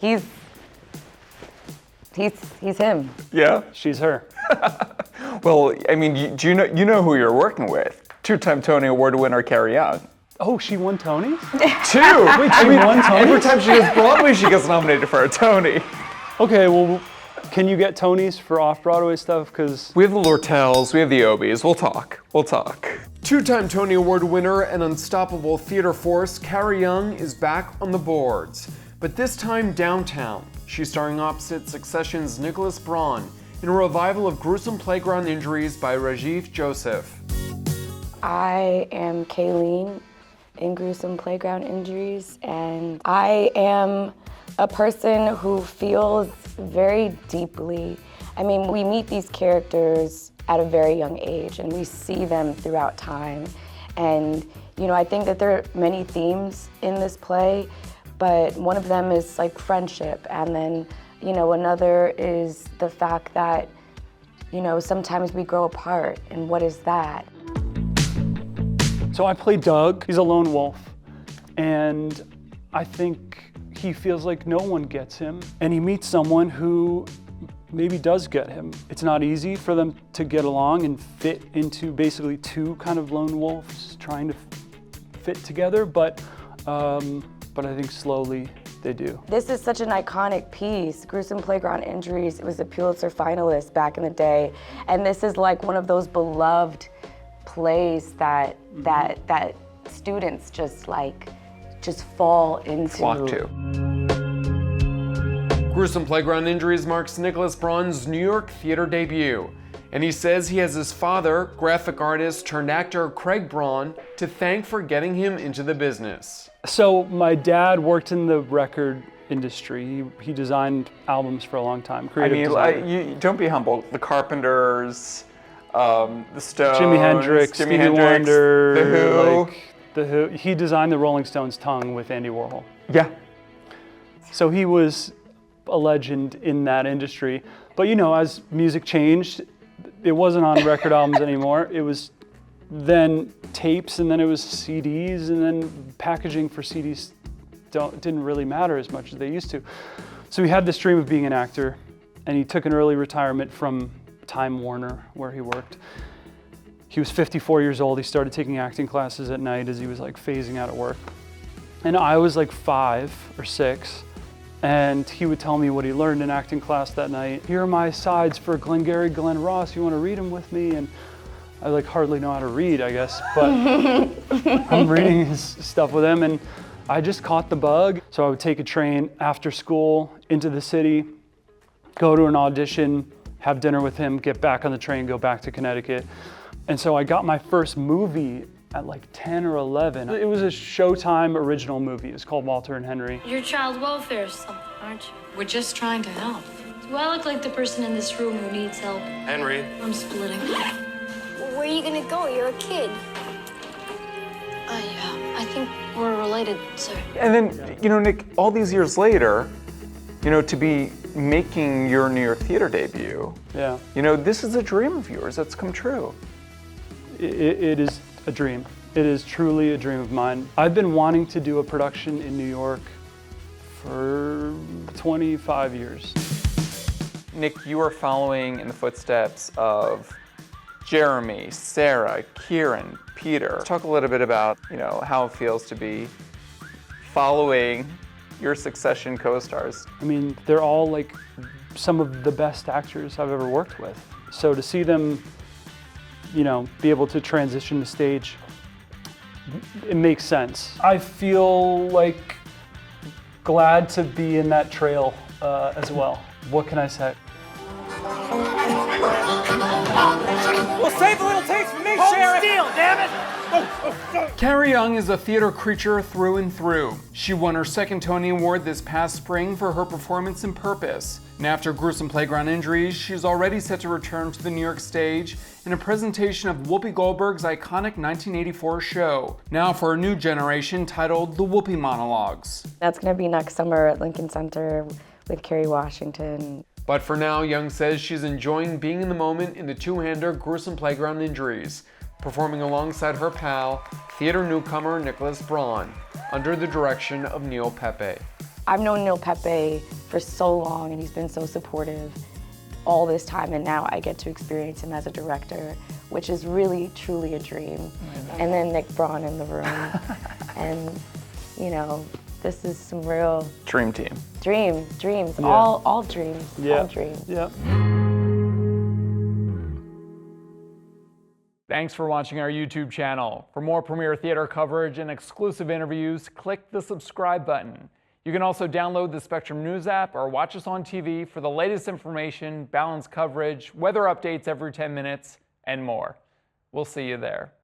He's him. Yeah? She's her. Well, I mean, do you know who you're working with? Two-time Tony Award winner Carrie Young. Oh, she won Tonys? Two! Wait, she won Tonys? Every time she does Broadway, she gets nominated for a Tony. Okay, well, can you get Tonys for off-Broadway stuff? Because we have the Lortels, we have the Obies. We'll talk. Two-time Tony Award winner and unstoppable theater force, Carrie Young is back on the boards. But this time downtown. She's starring opposite Succession's Nicholas Braun in a revival of Gruesome Playground Injuries by Rajiv Joseph. I am Kayleen in Gruesome Playground Injuries, and I am a person who feels very deeply. I mean, we meet these characters at a very young age, and we see them throughout time. And, I think that there are many themes in this play, but one of them is like friendship, and then, another is the fact that, sometimes we grow apart, and what is that? So I play Doug. He's a lone wolf, and I think he feels like no one gets him, and he meets someone who maybe does get him. It's not easy for them to get along and fit into basically two kind of lone wolves trying to fit together, but I think slowly they do. This is such an iconic piece. Gruesome Playground Injuries, it was a Pulitzer finalist back in the day, and this is like one of those beloved plays that students just fall into. Flock to. Gruesome Playground Injuries marks Nicholas Braun's New York theater debut, and he says he has his father, graphic artist turned actor Craig Braun, to thank for getting him into the business. So my dad worked in the record industry. He designed albums for a long time. You don't be humble. The Carpenters, the Stones, Jimi Hendrix, Stevie Wonder, The Who. He designed the Rolling Stones' tongue with Andy Warhol. Yeah. So he was a legend in that industry. But as music changed, it wasn't on record albums anymore. It was then tapes, and then it was CDs, and then packaging for CDs didn't really matter as much as they used to. So he had this dream of being an actor, and he took an early retirement from Time Warner, where he worked. He was 54 years old. He started taking acting classes at night as he was phasing out of work. And I was 5 or 6, and he would tell me what he learned in acting class that night. Here are my sides for Glengarry Glen Ross. You want to read them with me? And I hardly know how to read, I guess, but I'm reading his stuff with him, and I just caught the bug. So I would take a train after school into the city, go to an audition, have dinner with him, get back on the train, go back to Connecticut. And so I got my first movie at 10 or 11. It was a Showtime original movie. It was called Walter and Henry. You're child welfare or something, aren't you? We're just trying to help. Do I look like the person in this room who needs help? Henry. I'm splitting. Where are you gonna go? You're a kid. I think we're related, sir. And then, Nick, all these years later, to be making your New York theater debut, yeah. This is a dream of yours that's come true. It is a dream. It is truly a dream of mine. I've been wanting to do a production in New York for 25 years. Nick, you are following in the footsteps of Jeremy, Sarah, Kieran, Peter. Talk a little bit about, how it feels to be following your Succession co-stars. I mean, they're all some of the best actors I've ever worked with. So to see them, be able to transition the stage, it makes sense. I feel glad to be in that trail as well. What can I say? Well, save a little taste for me, Sheriff! Steal, damn it! Carrie Young is a theater creature through and through. She won her second Tony Award this past spring for her performance in Purpose. And after Gruesome Playground Injuries, she's already set to return to the New York stage in a presentation of Whoopi Goldberg's iconic 1984 show, now for a new generation titled The Whoopi Monologues. That's gonna be next summer at Lincoln Center with Kerry Washington. But for now, Young says she's enjoying being in the moment in the two-hander Gruesome Playground Injuries, performing alongside her pal, theater newcomer Nicholas Braun, under the direction of Neil Pepe. I've known Neil Pepe for so long, and he's been so supportive all this time, and now I get to experience him as a director, which is really, truly a dream. And then Nick Braun in the room. And, you know, this is some real Dream team. dreams, Yeah. all dreams, Yeah. all dreams. Yeah. Thanks for watching our YouTube channel. For more premiere theater coverage and exclusive interviews, click the subscribe button. You can also download the Spectrum News app or watch us on TV for the latest information, balanced coverage, weather updates every 10 minutes, and more. We'll see you there.